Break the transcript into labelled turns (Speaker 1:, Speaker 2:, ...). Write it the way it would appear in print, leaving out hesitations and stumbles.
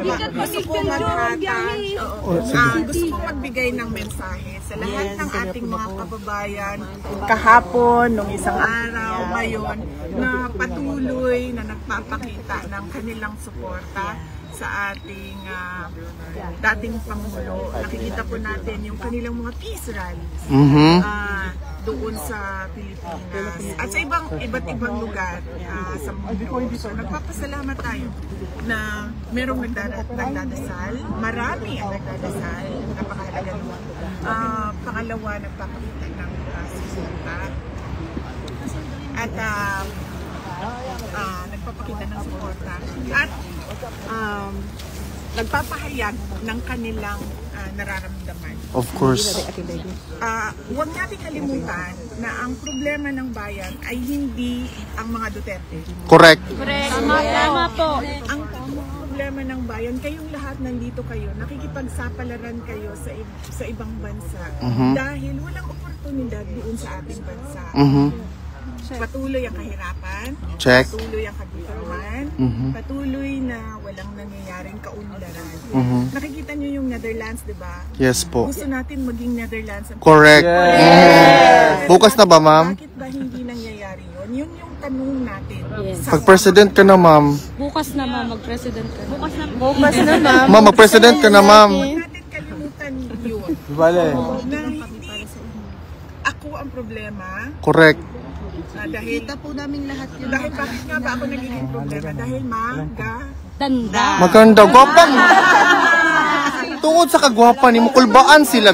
Speaker 1: gusto ko maghatag, gusto ko magbigay ng mensahe sa lahat ng ating mga kababayan kahapon, nung isang araw, ngayon, na patuloy na nagpapakita ng kanilang suporta sa ating dating Pangulo. Nakikita po natin yung kanilang mga peace rallies doon sa Pilipinas at sa iba't ibang lugar sa mundo. So nagpapasalamat tayo na merong nagdadasal, marami ang nagdadasal, napakahalaga naman. Pangalawa, nagpapakita ng susunta at nagpapakita ng suporta at nagpapahayag ng kanilang nararamdaman.
Speaker 2: Of course.
Speaker 1: Huwag natin kalimutan na ang problema ng bayan ay hindi ang mga Duterte.
Speaker 2: Correct.
Speaker 3: Tama po.
Speaker 1: Ang problema ng bayan, kayong lahat nandito kayo, nakikipagsapalaran kayo sa ibang bansa dahil walang oportunidad doon sa ating bansa. Patuloy ang kahirapan,
Speaker 2: Check.
Speaker 1: patuloy ang kagutuman, patuloy na walang nangyayaring kaunlaran. Nakikita nyo yung Netherlands, di ba?
Speaker 2: Yes po.
Speaker 1: Gusto natin maging Netherlands.
Speaker 2: Correct. Bukas na ba, ma'am?
Speaker 1: Bakit ba hindi nangyayari yun? Yun yung tanong natin.
Speaker 2: Pag-president ka na, ma'am.
Speaker 3: Bukas na ma'am, mag-president ka. Bukas na
Speaker 2: Ma'am, mag-president ka na, ma'am.
Speaker 1: Huwag natin kalimutan yun.
Speaker 2: Vale.
Speaker 1: Na hindi ako ang problema.
Speaker 2: Correct.
Speaker 1: Dahil kita po namin lahat yun. Dahil bakit nga ba ako nagiging problema? Dahil
Speaker 3: Tanda.
Speaker 2: Maganda. Gwapang. Tungod sa kagwapan ni Mukulbaan sila.